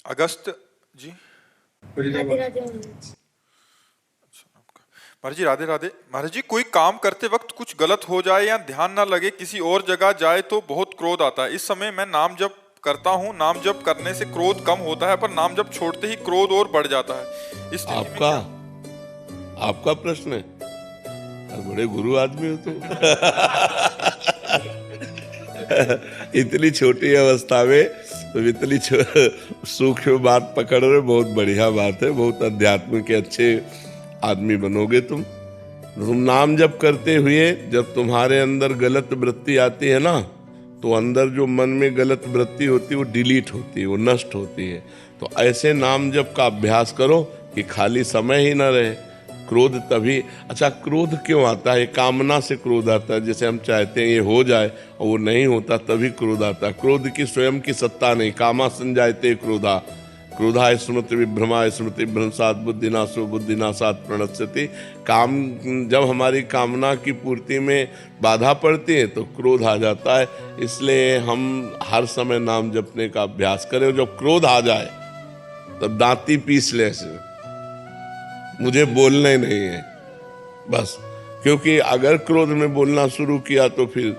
अगस्त जी। राधे राधे महाराज। महाराज जी राधे राधे। महाराज जी, कोई काम करते वक्त कुछ गलत हो जाए या ध्यान ना लगे, किसी और जगह जाए तो बहुत क्रोध आता है। इस समय मैं नाम जप करता हूँ। नाम जप करने से क्रोध कम होता है, पर नाम जप छोड़ते ही क्रोध और बढ़ जाता है। इस स्थिति में आपका प्रश्न है। बड़े गुरु आदमी हो तुम। इतनी छोटी अवस्था में तो इतनी सूक्ष्म बात पकड़ रहे, बहुत बढ़िया बात है। बहुत अध्यात्म के अच्छे आदमी बनोगे तुम नाम जप करते हुए जब तुम्हारे अंदर गलत वृत्ति आती है ना, तो अंदर जो मन में गलत वृत्ति होती है वो डिलीट होती है, वो नष्ट होती है। तो ऐसे नाम जप का अभ्यास करो कि खाली समय ही ना रहे। क्रोध तभी, अच्छा क्रोध क्यों आता है? कामना से क्रोध आता है। जैसे हम चाहते हैं ये हो जाए और वो नहीं होता, तभी क्रोध आता है। क्रोध की स्वयं की सत्ता नहीं। कामा संजायते क्रोधा, क्रोधा स्मृति विभ्रमा, स्मृति भ्रंशात् बुद्धिनाशो, बुद्धिनाशात् प्रणश्यति। काम जब हमारी कामना की पूर्ति में बाधा पड़ती है तो क्रोध आ जाता है। इसलिए हम हर समय नाम जपने का अभ्यास करें। जब क्रोध आ जाए तब दांती पीस ले, मुझे बोलना ही नहीं है बस। क्योंकि अगर क्रोध में बोलना शुरू किया तो फिर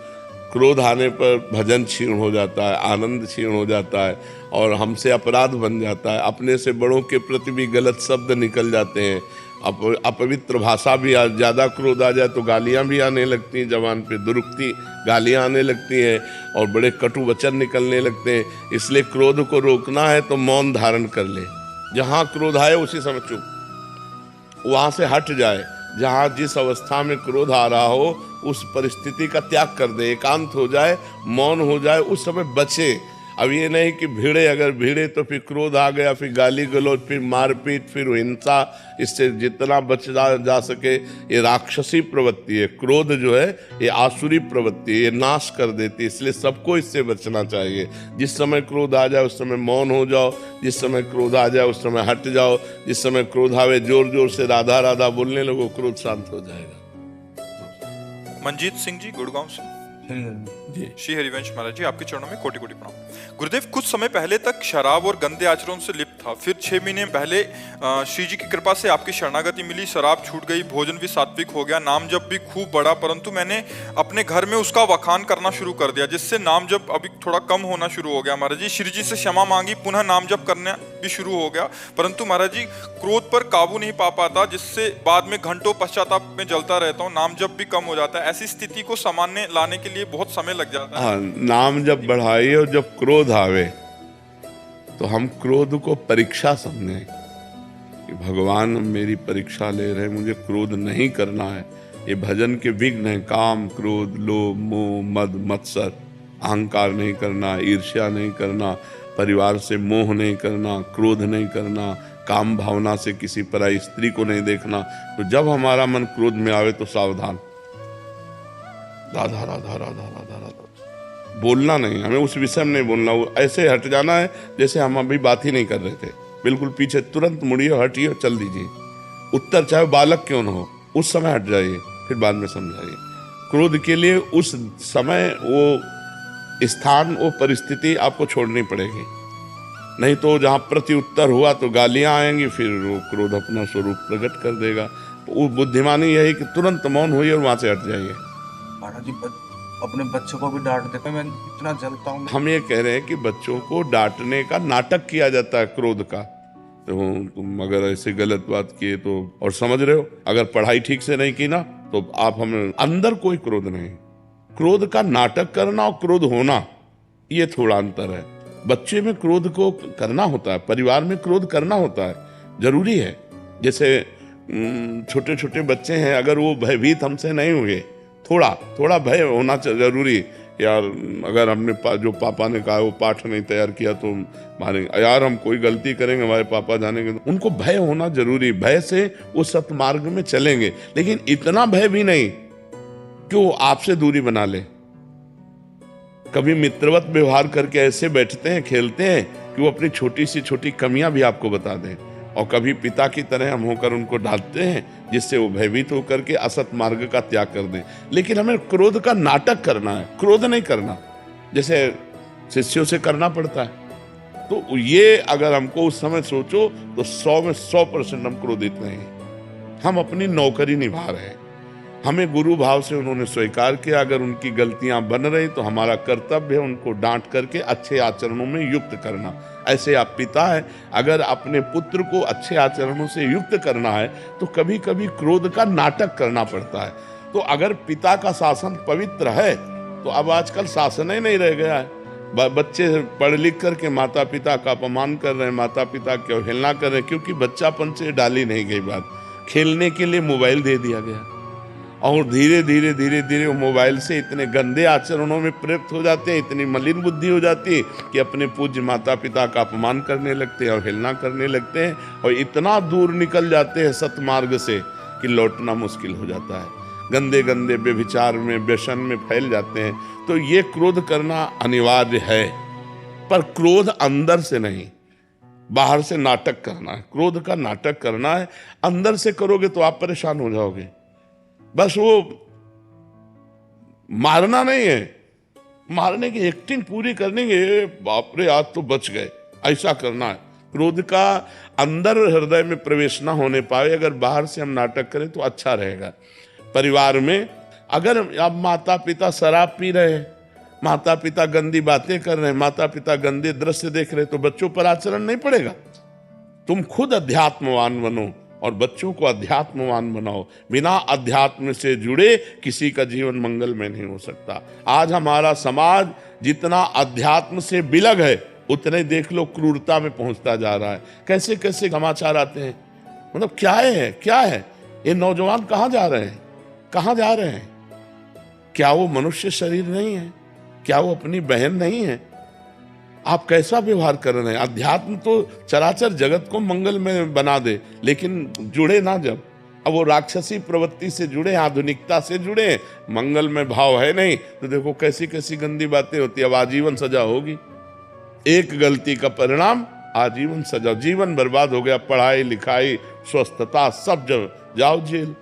क्रोध आने पर भजन क्षीण हो जाता है, आनंद क्षीण हो जाता है और हमसे अपराध बन जाता है। अपने से बड़ों के प्रति भी गलत शब्द निकल जाते हैं। अपवित्र भाषा भी, ज़्यादा क्रोध आ जाए तो गालियां भी आने लगती हैं, जबान पे दुरुक्ति गालियां आने लगती हैं और बड़े कटु वचन निकलने लगते हैं। इसलिए क्रोध को रोकना है तो मौन धारण कर ले। जहाँ क्रोध आए उसी समय चुप, वहां से हट जाए। जहां जिस अवस्था में क्रोध आ रहा हो उस परिस्थिति का त्याग कर दे, एकांत हो जाए, मौन हो जाए, उस समय बचे। अब ये नहीं कि भिड़े, अगर भिड़े तो फिर क्रोध आ गया, फिर गाली गलौज, फिर मारपीट, फिर हिंसा। इससे जितना बचा जा सके। ये राक्षसी प्रवृत्ति है। क्रोध जो है ये आसुरी प्रवृत्ति है, ये नाश कर देती है। इसलिए सबको इससे बचना चाहिए। जिस समय क्रोध आ जाए उस समय मौन हो जाओ, जिस समय क्रोध आ जाए उस समय हट जाओ। जिस समय क्रोध आवे जोर जोर से राधा राधा बोलने लगो, क्रोध शांत हो जाएगा। मंजीत सिंह जी गुड़गांव से। जी श्री हरिवंश महाराज जी, आपके चरणों में कोटि कोटि प्रणाम। गुरुदेव, कुछ समय पहले तक शराब और गंदे आचरण से लिप्त था। फिर 6 महीने पहले श्री जी की कृपा से आपकी शरणागति मिली। शराब छूट गई, भोजन भी सात्विक हो गया, नाम जप भी खूब बढ़ा। परंतु मैंने अपने घर में उसका वखान करना शुरू कर दिया, जिससे नाम जप अभी थोड़ा कम होना शुरू हो गया। महाराज जी, श्री जी से क्षमा मांगी, पुनः नाम जप करना भी शुरू हो गया। परंतु महाराज जी, क्रोध पर काबू नहीं पा पाता, जिससे बाद में घंटों पश्चाताप में जलता रहता हूँ। नाम जप भी कम हो जाता है। ऐसी स्थिति को सामान्य लाने के लिए बहुत समय लग जाता है। हाँ, नाम जब बढ़ाइए और जब क्रोध आवे तो हम क्रोध को परीक्षा समझें कि भगवान मेरी परीक्षा ले रहे, मुझे क्रोध नहीं करना है। ये भजन के विघ्न है। काम, क्रोध, लोभ, मोह, मद, मत्सर, अहंकार नहीं करना, ईर्ष्या नहीं करना, परिवार से मोह नहीं करना, क्रोध नहीं करना, काम भावना से किसी पराई स्त्री को नहीं देखना। तो जब हमारा मन क्रोध में आवे तो सावधान, राधा राधा राधा राधा राधा बोलना नहीं, हमें उस विषय में नहीं बोलना। वो ऐसे हट जाना है जैसे हम अभी बात ही नहीं कर रहे थे। बिल्कुल पीछे तुरंत मुड़िए, हटिए, चल दीजिए। उत्तर चाहे बालक क्यों न हो, उस समय हट जाइए, फिर बाद में समझाइए। क्रोध के लिए उस समय वो स्थान, वो परिस्थिति आपको छोड़नी पड़ेगी। नहीं तो जहाँ प्रति उत्तर हुआ तो गालियाँ आएंगी, फिर वो क्रोध अपना स्वरूप प्रकट कर देगा। वो बुद्धिमानी यही कि तुरंत मौन होइए और वहाँ से हट जाइए। महाराज जी, अपने बच्चों को भी डांट देते हैं, मैं इतना जलता हूँ। हम ये कह रहे हैं कि बच्चों को डांटने का नाटक किया जाता है क्रोध का। तो तुम अगर ऐसे गलत बात किए तो, और समझ रहे हो, अगर पढ़ाई ठीक से नहीं की ना तो आप, हमें अंदर कोई क्रोध नहीं। क्रोध का नाटक करना और क्रोध होना, ये थोड़ा अंतर है। बच्चे में क्रोध को करना होता है, परिवार में क्रोध करना होता है, जरूरी है। जैसे छोटे छोटे बच्चे हैं, अगर वो भयभीत हमसे नहीं हुए, थोड़ा थोड़ा भय होना जरूरी। यार अगर हमने जो पापा ने कहा वो पाठ नहीं तैयार किया तो मारेंगे, यार हम कोई गलती करेंगे हमारे पापा जानेंगे, तो उनको भय होना जरूरी। भय से वो सत्मार्ग में चलेंगे। लेकिन इतना भय भी नहीं कि वो आपसे दूरी बना ले। कभी मित्रवत व्यवहार करके ऐसे बैठते हैं, खेलते हैं कि वो अपनी छोटी सी छोटी कमियां भी आपको बता दें। और कभी पिता की तरह हम होकर उनको डांटते हैं, जिससे वो भयभीत होकर के असत मार्ग का त्याग कर दें। लेकिन हमें क्रोध का नाटक करना है, क्रोध नहीं करना। जैसे शिष्यों से करना पड़ता है, तो ये अगर हमको उस समय सोचो तो 100 में 100% हम क्रोधित नहीं, हम अपनी नौकरी निभा रहे हैं। हमें गुरु भाव से उन्होंने स्वीकार किया, अगर उनकी गलतियां बन रही तो हमारा कर्तव्य है उनको डांट करके अच्छे आचरणों में युक्त करना। ऐसे आप पिता है, अगर अपने पुत्र को अच्छे आचरणों से युक्त करना है तो कभी कभी क्रोध का नाटक करना पड़ता है। तो अगर पिता का शासन पवित्र है तो अब आजकल शासन ही नहीं रह गया है। बच्चे पढ़ लिख करके माता पिता का अपमान कर रहे हैं, माता पिता की अवहेलना कर रहे हैं, क्योंकि बच्चापन से डाली नहीं गई बात। खेलने के लिए मोबाइल दे दिया गया और धीरे धीरे वो मोबाइल से इतने गंदे आचरणों में प्रयुक्त हो जाते हैं, इतनी मलिन बुद्धि हो जाती है कि अपने पूज्य माता पिता का अपमान करने लगते हैं, अवहेलना करने लगते हैं और इतना दूर निकल जाते हैं सतमार्ग से कि लौटना मुश्किल हो जाता है। गंदे गंदे व्यभिचार में, व्यसन में फैल जाते हैं। तो ये क्रोध करना अनिवार्य है, पर क्रोध अंदर से नहीं, बाहर से नाटक करना है। क्रोध का नाटक करना है, अंदर से करोगे तो आप परेशान हो जाओगे। बस वो मारना नहीं है, मारने की एक्टिंग पूरी करनी है, बाप रे आज तो बच गए, ऐसा करना है। क्रोध का अंदर हृदय में प्रवेश ना होने पाए, अगर बाहर से हम नाटक करें तो अच्छा रहेगा। परिवार में अगर अब माता पिता शराब पी रहे हैं, माता पिता गंदी बातें कर रहे हैं, माता पिता गंदे दृश्य देख रहे हैं, तो बच्चों पर आचरण नहीं पड़ेगा। तुम खुद अध्यात्मवान बनो और बच्चों को अध्यात्मवान बनाओ। बिना अध्यात्म से जुड़े किसी का जीवन मंगलमय नहीं हो सकता। आज हमारा समाज जितना अध्यात्म से बिलग है, उतने देख लो क्रूरता में पहुंचता जा रहा है। कैसे कैसे समाचार आते हैं, मतलब क्या है ये नौजवान कहाँ जा रहे हैं, कहाँ जा रहे हैं? क्या वो मनुष्य शरीर नहीं है? क्या वो अपनी बहन नहीं है? आप कैसा व्यवहार कर रहे हैं? अध्यात्म तो चराचर जगत को मंगल में बना दे, लेकिन जुड़े ना जब, अब वो राक्षसी प्रवृत्ति से जुड़े, आधुनिकता से जुड़े, मंगल में भाव है नहीं, तो देखो कैसी कैसी गंदी बातें होती है। अब आजीवन सजा होगी, एक गलती का परिणाम आजीवन सजा, जीवन बर्बाद हो गया। पढ़ाई लिखाई स्वस्थता सब जब जाओ जेल,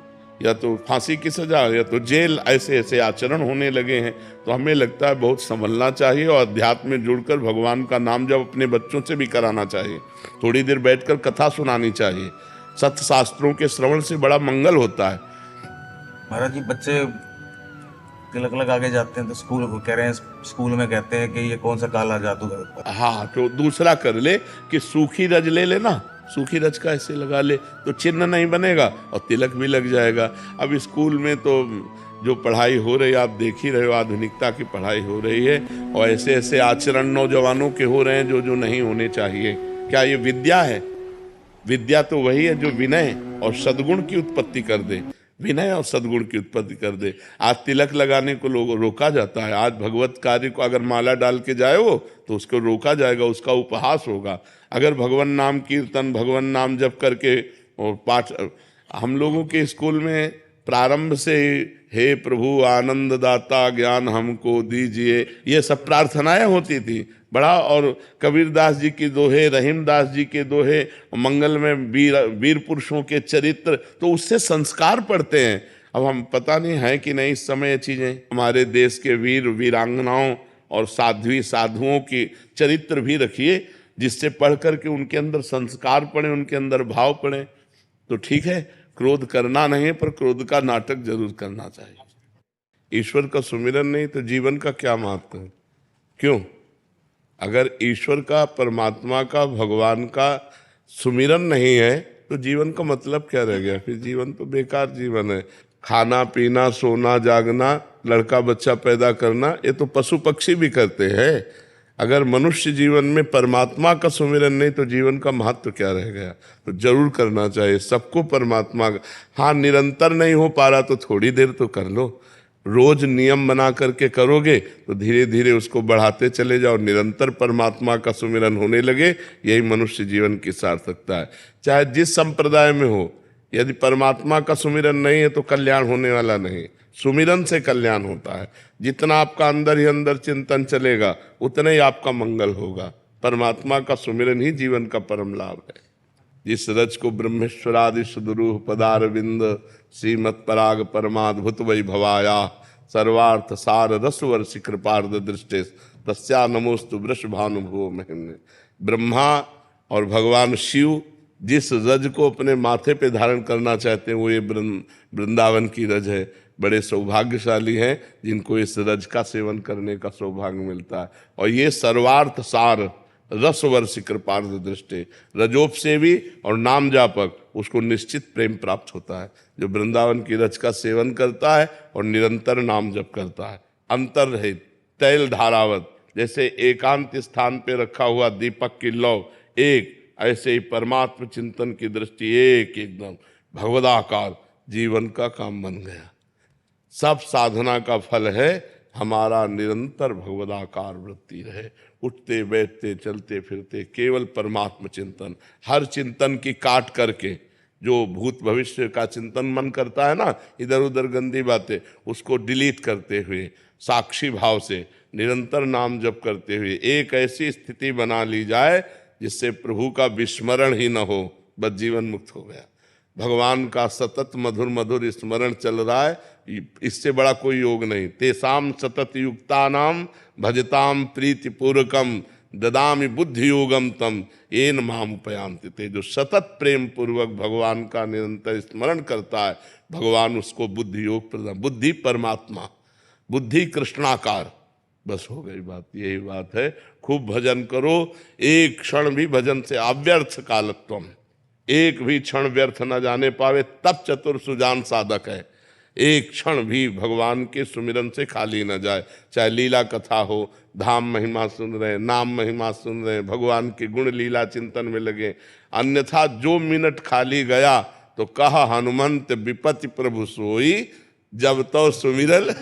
या तो फांसी की सजा या तो जेल। ऐसे ऐसे आचरण होने लगे हैं। तो हमें लगता है बहुत संभलना चाहिए और अध्यात्म में जुड़कर भगवान का नाम जब अपने बच्चों से भी कराना चाहिए। थोड़ी देर बैठकर कथा सुनानी चाहिए। सत्य शास्त्रों के श्रवण से बड़ा मंगल होता है। महाराज जी, बच्चे तिलक लगा के जाते हैं तो स्कूल को कह रहे हैं, स्कूल में कहते हैं कि ये कौन सा काला जादू है। हाँ, तो दूसरा कर ले कि सूखी रज ले लेना, सूखी रज का ऐसे लगा ले तो चिन्ह नहीं बनेगा और तिलक भी लग जाएगा। अब स्कूल में तो जो पढ़ाई हो रही है, आप देख ही रहे हो, आधुनिकता की पढ़ाई हो रही है और ऐसे ऐसे आचरण नौजवानों के हो रहे हैं जो नहीं होने चाहिए। क्या ये विद्या है? विद्या तो वही है जो विनय और सद्गुण की उत्पत्ति कर दे, विनय और सद्गुण की उत्पत्ति कर दे। आज तिलक लगाने को लोग रोका जाता है। आज भगवत कार्य को अगर माला डाल के जाए वो तो उसको रोका जाएगा, उसका उपहास होगा। अगर भगवान नाम कीर्तन, भगवान नाम जप करके और पाठ, हम लोगों के स्कूल में प्रारंभ से हे प्रभु आनंद दाता ज्ञान हमको दीजिए, ये सब प्रार्थनाएं होती थी बड़ा। और कबीरदास जी के दोहे, रहीमदास जी के दोहे, मंगल में वीर पुरुषों के चरित्र, तो उससे संस्कार पढ़ते हैं। अब हम पता नहीं है कि नहीं इस समय ये चीज़ें, हमारे देश के वीर वीरांगनाओं और साध्वी साधुओं की चरित्र भी रखिए, जिससे पढ़ करके उनके अंदर संस्कार पड़े, उनके अंदर भाव पड़े। तो ठीक है, क्रोध करना नहीं पर क्रोध का नाटक जरूर करना चाहिए। ईश्वर का सुमिरन नहीं तो जीवन का क्या महत्व है? क्यों? अगर ईश्वर का, परमात्मा का, भगवान का सुमिरन नहीं है तो जीवन का मतलब क्या रह गया? फिर जीवन तो बेकार जीवन है। खाना पीना, सोना जागना, लड़का बच्चा पैदा करना, ये तो पशु पक्षी भी करते हैं। अगर मनुष्य जीवन में परमात्मा का सुमिरन नहीं तो जीवन का महत्व क्या रह गया? तो जरूर करना चाहिए सबको परमात्मा का। हाँ, निरंतर नहीं हो पा रहा तो थोड़ी देर तो कर लो। रोज नियम बना करके करोगे तो धीरे धीरे उसको बढ़ाते चले जाओ, निरंतर परमात्मा का सुमिरन होने लगे। यही मनुष्य जीवन की सार्थकता है, चाहे जिस संप्रदाय में हो। यदि परमात्मा का सुमिरन नहीं है तो कल्याण होने वाला नहीं। सुमिरन से कल्याण होता है। जितना आपका अंदर ही अंदर चिंतन चलेगा उतना ही आपका मंगल होगा। परमात्मा का सुमिरन ही जीवन का परम लाभ है। जिस रज को ब्रह्मेश्वरादि सुदरूह पदारविंद श्रीमत् पराग परमाद्भुत वैभवाया सर्वार्थ सार रसवर्षि कृपार्ध दृष्टे तस्या नमोस्तु वृषभानुभुव महिम्ने। ब्रह्मा और भगवान शिव जिस रज को अपने माथे पे धारण करना चाहते हैं वो ये वृंदावन की रज है। बड़े सौभाग्यशाली हैं जिनको इस रज का सेवन करने का सौभाग्य मिलता है। और ये सर्वार्थ सार रसवर्षि कृपार्थ दृष्टि, रजोपसेवी और नाम जापक उसको निश्चित प्रेम प्राप्त होता है। जो वृंदावन की रज का सेवन करता है और निरंतर नाम जप करता है, अंतर रहित तैल धारावत, जैसे एकांत स्थान पे रखा हुआ दीपक की लौ एक, ऐसे ही परमात्म चिंतन की दृष्टि एक एकदम भगवदाकार जीवन का काम बन गया। सब साधना का फल है हमारा निरंतर भगवदाकार वृत्ति रहे, उठते बैठते चलते फिरते केवल परमात्म चिंतन। हर चिंतन की काट करके जो भूत भविष्य का चिंतन मन करता है ना, इधर उधर गंदी बातें, उसको डिलीट करते हुए साक्षी भाव से निरंतर नाम जप करते हुए एक ऐसी स्थिति बना ली जाए जिससे प्रभु का विस्मरण ही न हो, बस जीवन मुक्त हो गया। भगवान का सतत मधुर मधुर स्मरण चल रहा है, इससे बड़ा कोई योग नहीं। तेसाम सतत युक्तानाम भजताम प्रीतिपूर्वकम ददामि बुद्धि योगम तम येन माम उपयांति ते। जो सतत प्रेम पूर्वक भगवान का निरंतर स्मरण करता है, भगवान उसको बुद्धि योग प्रदान। बुद्धि परमात्मा, बुद्धि कृष्णाकार, बस हो गई बात। यही बात है। खूब भजन करो, एक क्षण भी भजन से अव्यर्थ कालत्वम, एक भी क्षण व्यर्थ न जाने पावे, तब चतुर सुजान साधक है। एक क्षण भी भगवान के सुमिरन से खाली न जाए, चाहे लीला कथा हो, धाम महिमा सुन रहे, नाम महिमा सुन रहे, भगवान के गुण लीला चिंतन में लगे। अन्यथा जो मिनट खाली गया तो कहा हनुमंत विपत्ति प्रभु सोई, जब तो सुमिरल।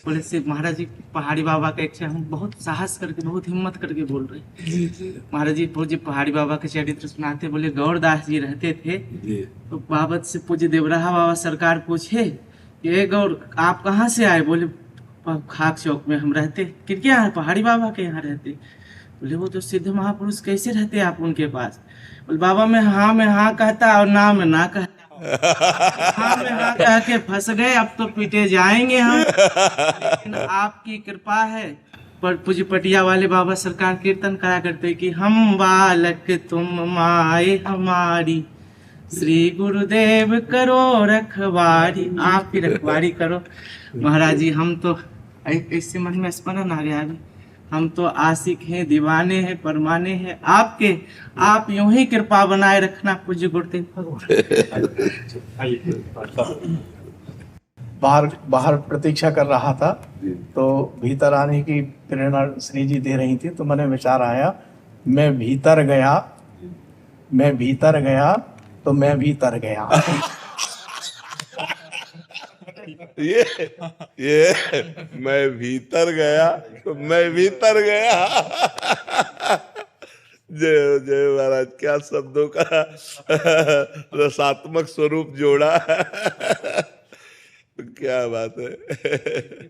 बोले से महाराज जी पहाड़ी बाबा का इच्छा, हम बहुत साहस करके बहुत हिम्मत करके बोल रहे। महाराज जी पूज्य पहाड़ी बाबा के चरित्र सुनाते, बोले गौरदास जी रहते थे तो बाबा से पूज्य देवराहा बाबा सरकार पूछे कि गौर आप कहाँ से आए? बोले खाक चौक में हम रहते। किनके यहाँ? पहाड़ी बाबा के यहाँ रहते। बोले वो तो सिद्ध महापुरुष, कैसे रहते आप उनके पास? बोले बाबा मैं हाँ कहता और ना में ना कहता। हाँ में हाँ कह के फंस गए, अब तो पीटे जाएंगे हम। लेकिन आपकी कृपा है। पर पूज्य पटिया वाले बाबा सरकार कीर्तन करा करते कि हम बालक तुम माए हमारी, श्री गुरुदेव करो रखवारी। आप की रखवारी करो महाराज जी। हम तो ऐसे मन में स्मरण आ गया अभी, हम तो आशिक हैं, दीवाने हैं, परमाने हैं आपके। आप यूं ही कृपा बनाए रखना पूज्य गुरुदेव भगवान। बाहर प्रतीक्षा कर रहा था तो भीतर आने की प्रेरणा श्री जी दे रही थी, तो मैंने विचार आया, मैं भीतर गया तो मैं भीतर गया। ये मैं भीतर गया तो मैं भीतर गया। जय जय महाराज, क्या शब्दों का रसात्मक स्वरूप जोड़ा। क्या बात है।